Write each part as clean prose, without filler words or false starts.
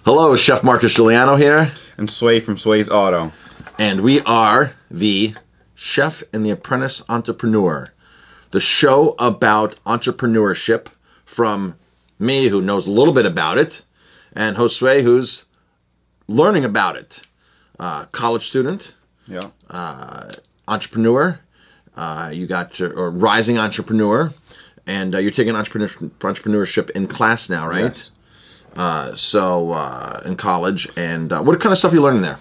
Hello, Chef Marcus Guiliano here. And Sway from Sway's Auto. And we are the Chef and the Apprentice Entrepreneur, the show about entrepreneurship from me, who knows a little bit about it, and Josue, who's learning about it. College student, entrepreneur, you got or rising entrepreneur, and you're taking entrepreneurship in class now, right? Yes. In college, and what kind of stuff are you learning there?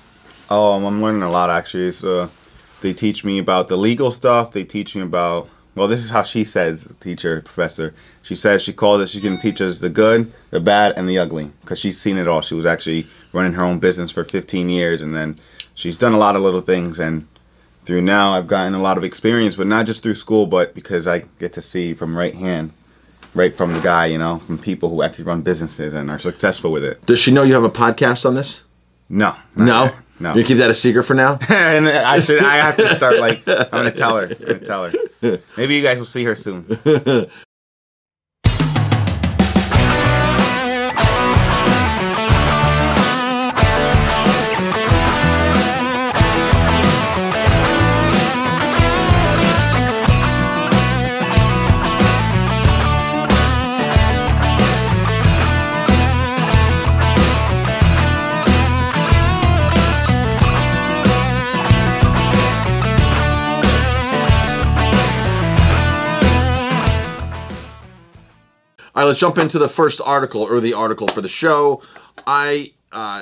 Oh, I'm learning a lot actually. So they teach me about the legal stuff. They teach me about, well, this is how she says, teacher, professor. She says she calls it, she can teach us the good, the bad, and the ugly, because she's seen it all. She was actually running her own business for 15 years, and then she's done a lot of little things, and through now I've gotten a lot of experience, but not just through school, but because I get to see from right from the guy, you know, from people who actually run businesses and are successful with it. Does she know you have a podcast on this? No. No? No. You keep that a secret for now? And I have to start, like, I'm going to tell her. Maybe you guys will see her soon. All right, let's jump into the first article, or the article for the show. I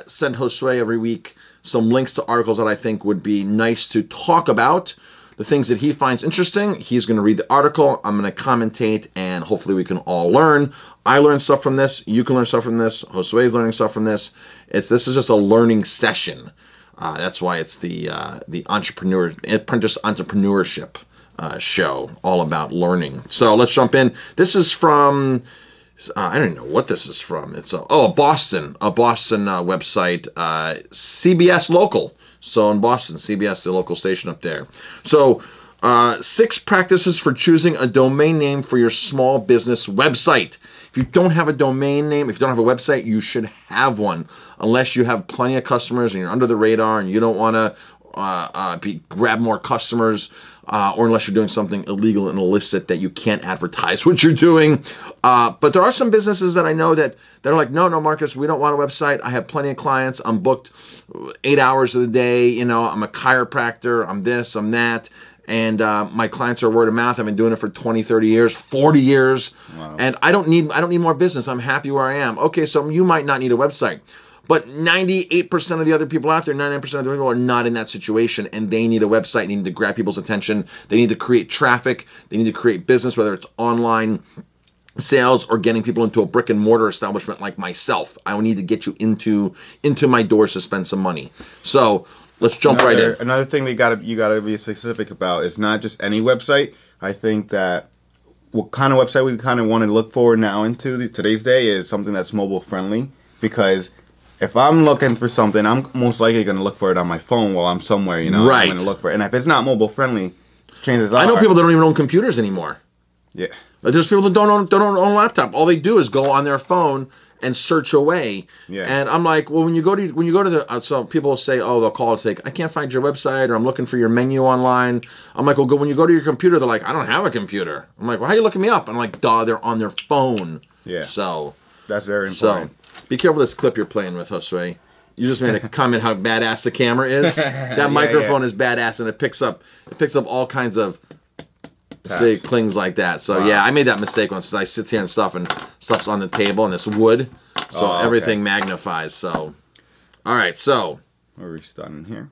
send Josue every week some links to articles that I think would be nice to talk about. The things that he finds interesting, he's going to read the article. I'm going to commentate, and hopefully we can all learn. I learn stuff from this. You can learn stuff from this. Josue is learning stuff from this. This is just a learning session. That's why it's the Apprentice Entrepreneurship show, all about learning. So let's jump in. This is from, I don't even know what this is from. It's a Boston website, CBS Local. So in Boston, CBS, the local station up there. So 6 practices for choosing a domain name for your small business website. If you don't have a domain name, if you don't have a website, you should have one, unless you have plenty of customers and you're under the radar and you don't want to grab more customers, or unless you're doing something illegal and illicit that you can't advertise what you're doing. But there are some businesses that I know that they're like, no, Marcus, we don't want a website. I have plenty of clients. I'm booked 8 hours of the day. You know, I'm a chiropractor. I'm this, I'm that. And my clients are word of mouth. I've been doing it for 20, 30 years, 40 years. Wow. And I don't need more business. I'm happy where I am. Okay, so you might not need a website. But 98% of the other people out there, 99% of the people are not in that situation, and they need a website. They need to grab people's attention. They need to create traffic. They need to create business, whether it's online sales or getting people into a brick and mortar establishment like myself. I will need to get you into my doors to spend some money. So let's jump right in. Another thing you gotta be specific about is not just any website. I think that what kind of website we kind of want to look for now into today's day is something that's mobile friendly, because if I'm looking for something, I'm most likely going to look for it on my phone while I'm somewhere, you know. Right. I'm going to look for it. And if it's not mobile friendly, chances are. I know people that don't even own computers anymore. Yeah. But there's people that don't own a laptop. All they do is go on their phone and search away. Yeah. And I'm like, well, when you go to the, so people will say, oh, they'll call and say, I can't find your website, or I'm looking for your menu online. I'm like, well, when you go to your computer, they're like, I don't have a computer. I'm like, well, how are you looking me up? I'm like, duh, they're on their phone. Yeah. So that's very important. So be careful this clip you're playing with, Josue. You just made a comment how badass the camera is. That microphone is badass, and it picks up all kinds of things like that. So yeah, I made that mistake once. I sit here and stuff's on the table, and it's wood, so everything magnifies. So, all right, so we're restarting here.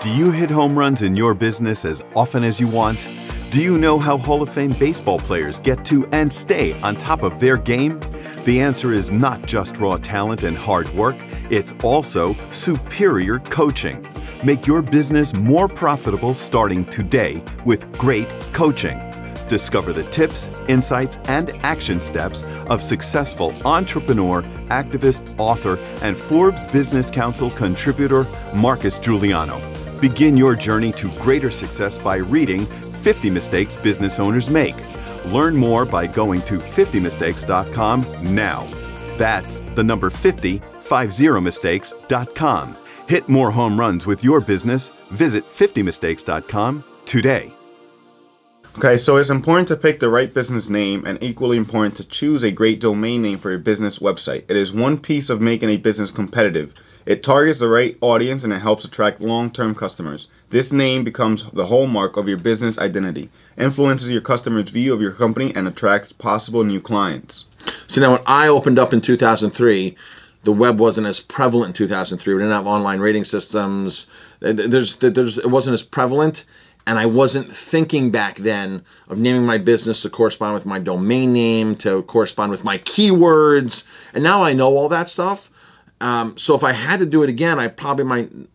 Do you hit home runs in your business as often as you want? Do you know how Hall of Fame baseball players get to and stay on top of their game? The answer is not just raw talent and hard work, it's also superior coaching. Make your business more profitable starting today with great coaching. Discover the tips, insights, and action steps of successful entrepreneur, activist, author, and Forbes Business Council contributor Marcus Guiliano. Begin your journey to greater success by reading 50 Mistakes Business Owners Make. Learn more by going to 50mistakes.com now. That's the number 50mistakes.com. Hit more home runs with your business. Visit 50mistakes.com today. Okay, so it's important to pick the right business name and equally important to choose a great domain name for your business website. It is one piece of making a business competitive. It targets the right audience and it helps attract long-term customers. This name becomes the hallmark of your business identity, influences your customers' view of your company, and attracts possible new clients. So now when I opened up in 2003, the web wasn't as prevalent in 2003. We didn't have online rating systems. It wasn't as prevalent. And I wasn't thinking back then of naming my business to correspond with my domain name, to correspond with my keywords. And now I know all that stuff. So if I had to do it again, my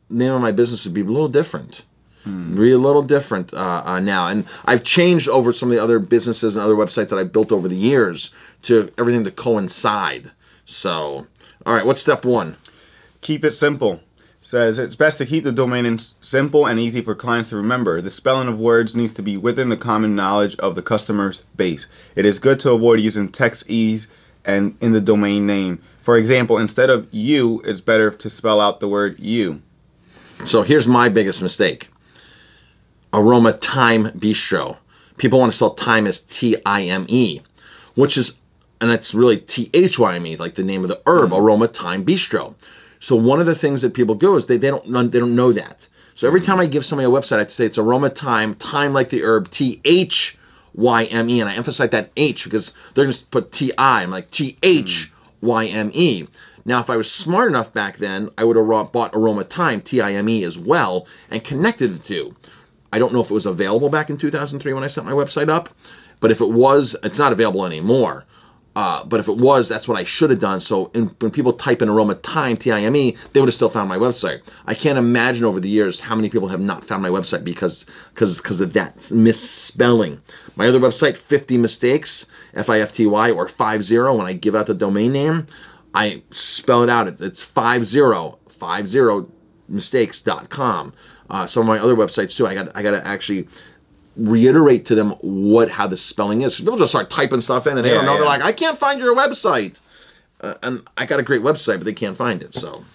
name of my business would be a little different. Be a little different now. And I've changed over some of the other businesses and other websites that I built over the years to everything to coincide. So, all right, what's step one? Keep it simple. Says it's best to keep the domain name simple and easy for clients to remember. The spelling of words needs to be within the common knowledge of the customer's base. It is good to avoid using text ease and in the domain name. For example, instead of you, it's better to spell out the word you. So here's my biggest mistake. Aroma Time Bistro. People want to spell time as T-I-M-E, which is, and it's really T-H-Y-M-E, like the name of the herb, Aroma Time Bistro. So one of the things that people do is they don't know that. So every time I give somebody a website, I say it's Aroma Time like the herb, T-H-Y-M-E, and I emphasize that H because they're going to put T-I. I'm like T-H-Y-M-E. Now, if I was smart enough back then, I would have bought Aroma Time, T-I-M-E as well, and connected the two. I don't know if it was available back in 2003 when I set my website up, but if it was, it's not available anymore. But if it was, that's what I should have done. So when people type in Aroma Time, T-I-M-E, they would have still found my website. I can't imagine over the years how many people have not found my website because of that misspelling. My other website, 50 Mistakes, F-I-F-T-Y, or 50, when I give out the domain name, I spell it out. It's 50mistakes.com. Some of my other websites too, I got to actually reiterate to them how the spelling is. People just start typing stuff in and they don't know. Yeah. They're like, I can't find your website. And I got a great website, but they can't find it. So.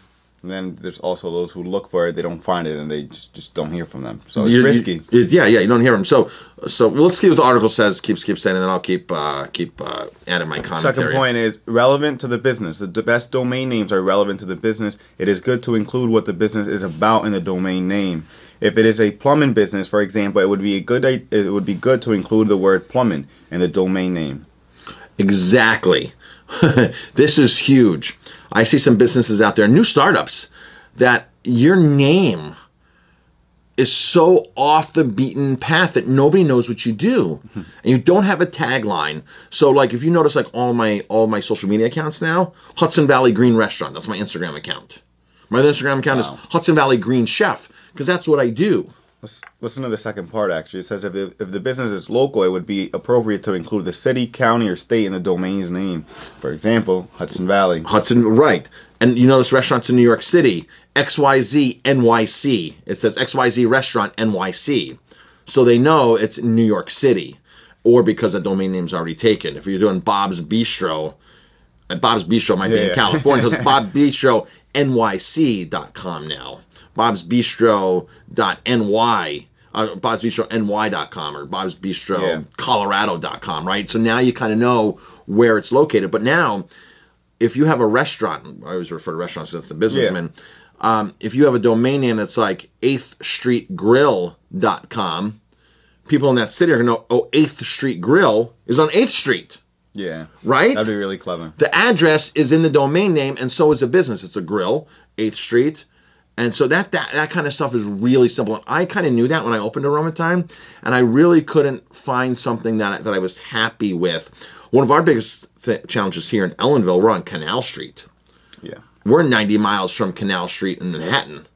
And then there's also those who look for it, they don't find it, and they just don't hear from them. So it's risky. You don't hear them. So let's see what the article says. Keep saying, and then I'll keep adding my commentary. Second point is relevant to the business. The best domain names are relevant to the business. It is good to include what the business is about in the domain name. If it is a plumbing business, for example, it would be good to include the word plumbing in the domain name. Exactly. This is huge. I see some businesses out there, new startups, that your name is so off the beaten path that nobody knows what you do, and you don't have a tagline. So, like, if you notice, like all my social media accounts now, Hudson Valley Green Restaurant. That's my Instagram account. My other Instagram account is Hudson Valley Green Chef, because that's what I do. Let's listen to the second part, actually. It says if the business is local, it would be appropriate to include the city, county, or state in the domain's name. For example, Hudson Valley. Right. And you know this restaurant's in New York City, XYZ NYC. It says XYZ Restaurant NYC. So they know it's in New York City, or because the domain name's already taken. If you're doing Bob's Bistro, Bob's Bistro might be in California, because Bob's Bistro NYC.com now. bobsbistro.ny, bobsbistrony.com, or bobsbistrocolorado.com, right? So now you kind of know where it's located. But now, if you have a restaurant, I always refer to restaurants as the businessman, if you have a domain name that's like 8thstreetgrill.com, people in that city are going to know, oh, 8th Street Grill is on 8th Street. Yeah. Right? That'd be really clever. The address is in the domain name, and so is the business. It's a grill, 8th Street. And so that kind of stuff is really simple. And I kind of knew that when I opened Aroma Time, and I really couldn't find something that I was happy with. One of our biggest challenges here in Ellenville, we're on Canal Street. Yeah. We're 90 miles from Canal Street in Manhattan.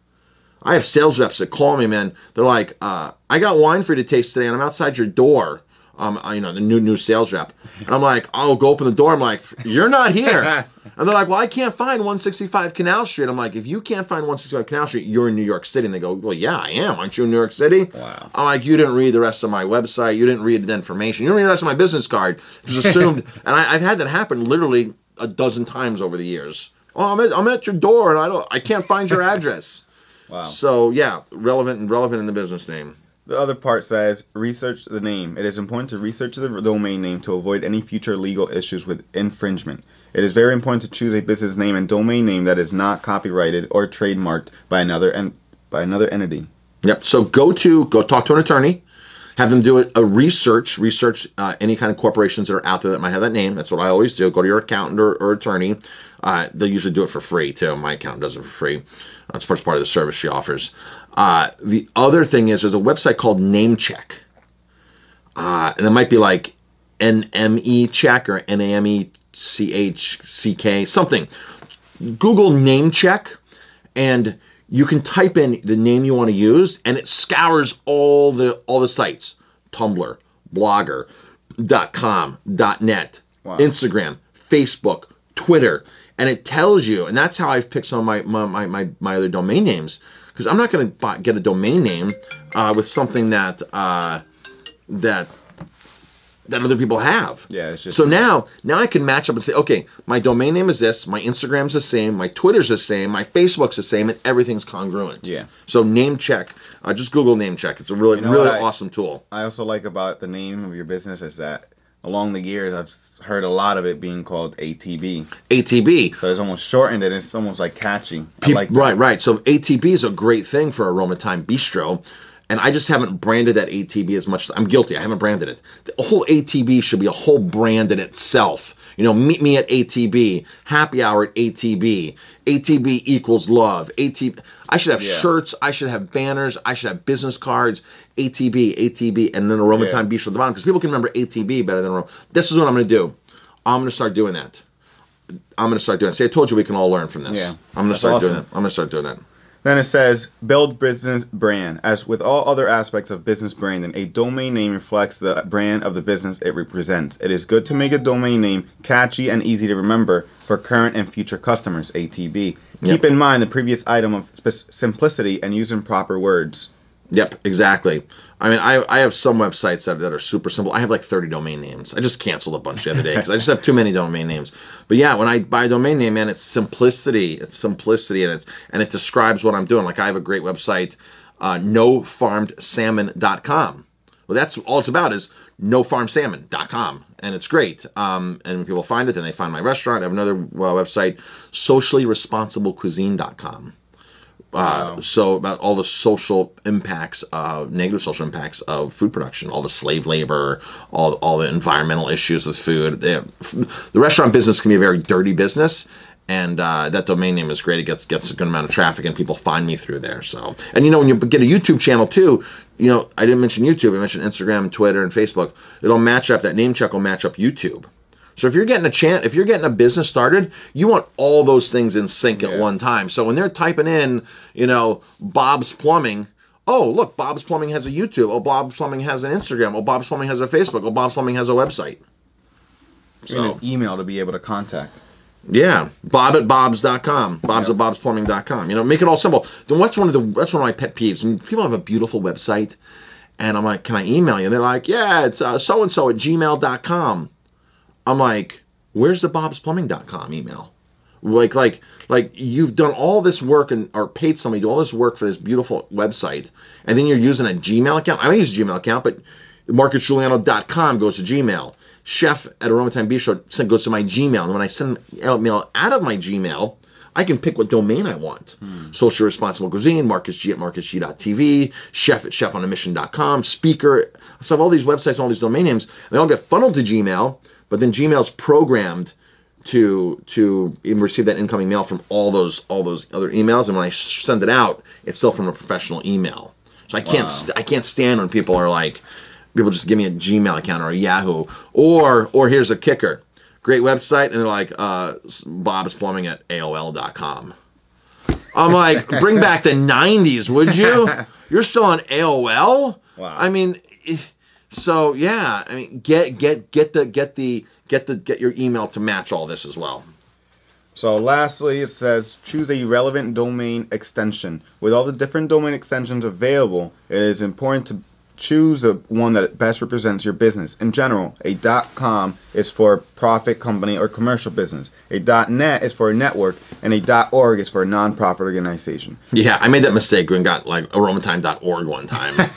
I have sales reps that call me, man. They're like, I got wine for you to taste today, and I'm outside your door. the new sales rep. And I'm like, I'll go open the door. I'm like, you're not here. And they're like, well, I can't find 165 Canal Street. I'm like, if you can't find 165 Canal Street, you're in New York City. And they go, well, yeah, I am. Aren't you in New York City? Wow. I'm like, you didn't read the rest of my website. You didn't read the information. You didn't read the rest of my business card. Just assumed. And I've had that happen literally a dozen times over the years. Oh, I'm at your door, and I can't find your address. Wow. So yeah, relevant in the business name. The other part says, research the name. It is important to research the domain name to avoid any future legal issues with infringement. It is very important to choose a business name and domain name that is not copyrighted or trademarked by another entity. Yep. So go talk to an attorney. Have them do a research any kind of corporations that are out there that might have that name. That's what I always do. Go to your accountant or attorney. They'll usually do it for free, too. My accountant does it for free. That's part of the service she offers. The other thing is there's a website called NameCheck. And it might be like NME Check or NAMECHCK, something. Google NameCheck, and you can type in the name you want to use, and it scours all the sites. Tumblr, Blogger.com, .net, Wow. Instagram, Facebook, Twitter, and it tells you. And that's how I've picked some of my other domain names, because I'm not going to get a domain name with something that other people have. Yeah, it's just so now I can match up and say, okay, my domain name is this, my Instagram's the same, my Twitter's the same, my Facebook's the same, and everything's congruent. Yeah. So NameCheck, just Google NameCheck. It's a really awesome tool. I also like about the name of your business is that along the years I've heard a lot of it being called ATB. ATB. So it's almost shortened and it's almost like catchy. I like that. Right. So ATB is a great thing for Aroma Time Bistro. And I just haven't branded that ATB as much. I'm guilty. I haven't branded it. The whole ATB should be a whole brand in itself. Meet me at ATB. Happy hour at ATB. ATB equals love. ATB. I should have shirts. I should have banners. I should have business cards. ATB, and then Aroma Time Bistro at the bottom, because people can remember ATB better than Aroma. This is what I'm going to do. I'm going to start doing that. See, I told you we can all learn from this. Yeah. I'm going to start doing that. I'm going to start doing that. Then it says, build business brand. As with all other aspects of business branding, a domain name reflects the brand of the business it represents. It is good to make a domain name catchy and easy to remember for current and future customers, ATB. Keep in mind the previous item of simplicity and using proper words. Yep, exactly. I mean, I have some websites that are super simple. I have like 30 domain names. I just canceled a bunch the other day because I just have too many domain names. But yeah, when I buy a domain name, man, it's simplicity. It's simplicity, and it describes what I'm doing. Like I have a great website, nofarmedsalmon.com. Well, that's all it's about is nofarmsalmon.com, and it's great. And when people find it, then they find my restaurant. I have another website, sociallyresponsiblecuisine.com. Wow. So about all the social impacts, negative social impacts of food production, all the slave labor, all the environmental issues with food. The restaurant business can be a very dirty business, and that domain name is great. It gets a good amount of traffic, and people find me through there. So, and when you get a YouTube channel too, I didn't mention YouTube. I mentioned Instagram, Twitter, and Facebook. It'll match up. That name check will match up YouTube. So if you're getting if you're getting a business started, you want all those things in sync at one time. So when they're typing in, Bob's Plumbing, oh, look, Bob's Plumbing has a YouTube. Oh, Bob's Plumbing has an Instagram. Oh, Bob's Plumbing has a Facebook. Oh, Bob's Plumbing has a website. So an email to be able to contact. Yeah, bob@bobs.com, bobs@bobsplumbing.com. Make it all simple. Then that's one of my pet peeves. When people have a beautiful website, and I'm like, can I email you? And they're like, yeah, it's so-and-so at gmail.com. I'm like, where's the bobsplumbing.com email? Like you've done all this work or paid somebody to do all this work for this beautiful website, and then you're using a Gmail account. I use a Gmail account, but marcusguiliano.com goes to Gmail. Chef at Aroma Time Bistro goes to my Gmail, and when I send mail out of my Gmail, I can pick what domain I want. Social Responsible Cuisine, MarcusG at marcusg.tv, chef at chefonamission.com, speaker. So I have all these websites, all these domain names, and they all get funneled to Gmail. But then Gmail's programmed to even receive that incoming mail from all those other emails, and when I send it out, it's still from a professional email. So I can't stand when people just give me a Gmail account or a Yahoo, or here's a kicker, great website, and they're like Bob's Plumbing at AOL.com. I'm like, bring back the 90s, would you? You're still on AOL? Wow. I mean. So yeah, I mean, get your email to match all this as well. So lastly, it says choose a relevant domain extension. With all the different domain extensions available, it is important to choose the one that best represents your business. In general, a .com is for a profit company or commercial business. A .net is for a network, and a .org is for a nonprofit organization. Yeah, I made that mistake and got like aromatime.org one time.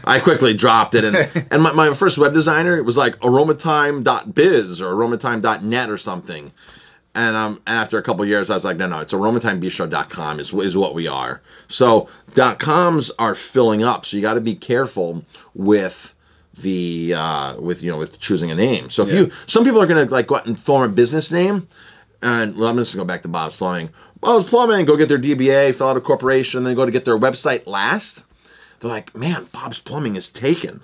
I quickly dropped it, and my first web designer, it was like aromatime.biz or aromatime.net or something. And after a couple of years, I was like, no, it's aromatimebistro.com is what we are. So .coms are filling up, so you got to be careful with the with choosing a name. So if some people are gonna like go out and form a business name, and well, I'm just gonna go back to Bob's Plumbing. Bob's Plumbing, go get their DBA, fill out a corporation, then go to get their website last. They're like, man, Bob's Plumbing is taken.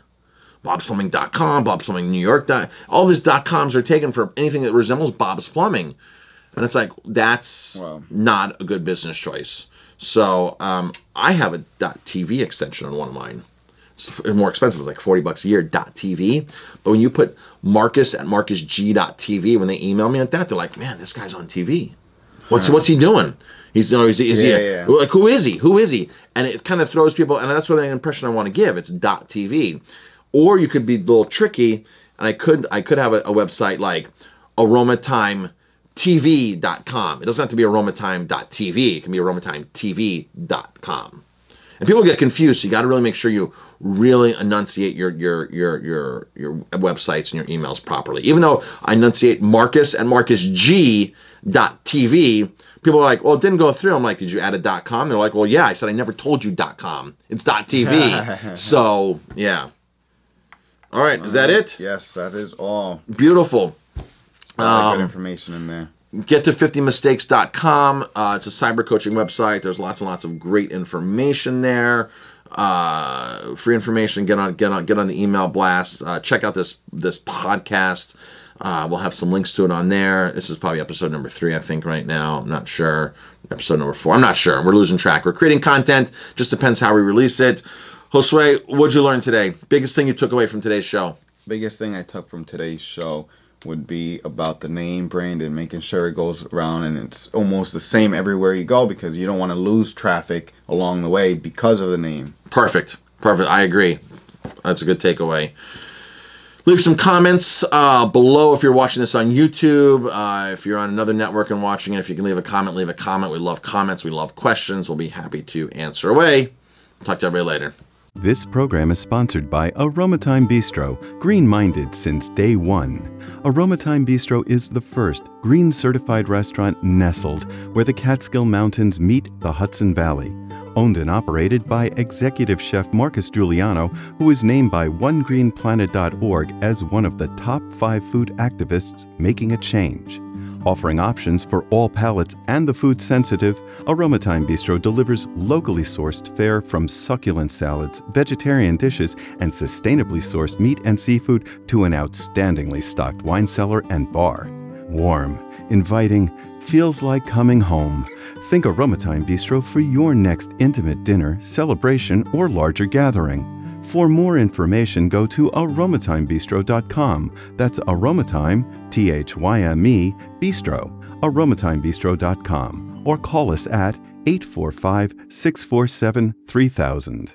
Bob'sPlumbing.com, Bob's Plumbing New York. All these .coms are taken for anything that resembles Bob's Plumbing. And it's like, that's not a good business choice. So I have a .tv extension on one of mine. It's more expensive. It's like $40 a year, .tv. But when you put Marcus at marcusg.tv, when they email me like that, they're like, man, this guy's on TV. What's he doing? Is he like, who is he? Who is he? And it kind of throws people, and that's what the impression I want to give. It's .tv. Or you could be a little tricky, and I could have a website like aromatimetv.com. It doesn't have to be aromatime.tv. It can be aromatimetv.com. And people get confused, so you got to really make sure you really enunciate your websites and your emails properly. Even though I enunciate Marcus and marcusg.tv, people are like, well, it didn't go through. I'm like, did you add a .com? They're like, well, yeah. I said, I never told you .com. It's .tv. So, yeah. All right, is that it? Yes, that is all. Beautiful. Good information in there. Get to 50mistakes.com. It's a cyber coaching website. There's lots and lots of great information there. Free information. Get on the email blast. Check out this podcast. We'll have some links to it on there. This is probably episode number 3, I think, right now. I'm not sure. Episode number 4. I'm not sure. We're losing track. We're creating content. Just depends how we release it. Josue, what'd you learn today? Biggest thing you took away from today's show? Biggest thing I took from today's show would be about the name brand and making sure it goes around and it's almost the same everywhere you go, because you don't want to lose traffic along the way because of the name. Perfect. I agree. That's a good takeaway. Leave some comments below if you're watching this on YouTube. If you're on another network and watching it, if you can leave a comment, leave a comment. We love comments. We love questions. We'll be happy to answer away. Talk to everybody later. This program is sponsored by Aromatime Bistro, green-minded since day one. Aromatime Bistro is the first green-certified restaurant nestled where the Catskill Mountains meet the Hudson Valley. Owned and operated by executive chef Marcus Guiliano, who is named by OneGreenPlanet.org as one of the top 5 food activists making a change. Offering options for all palates and the food sensitive, Aromatime Bistro delivers locally sourced fare from succulent salads, vegetarian dishes, and sustainably sourced meat and seafood to an outstandingly stocked wine cellar and bar. Warm, inviting, feels like coming home. Think Aromatime Bistro for your next intimate dinner, celebration, or larger gathering. For more information, go to aromatimebistro.com. That's aromatime, THYME, bistro, aromatimebistro.com. Or call us at 845-647-3000.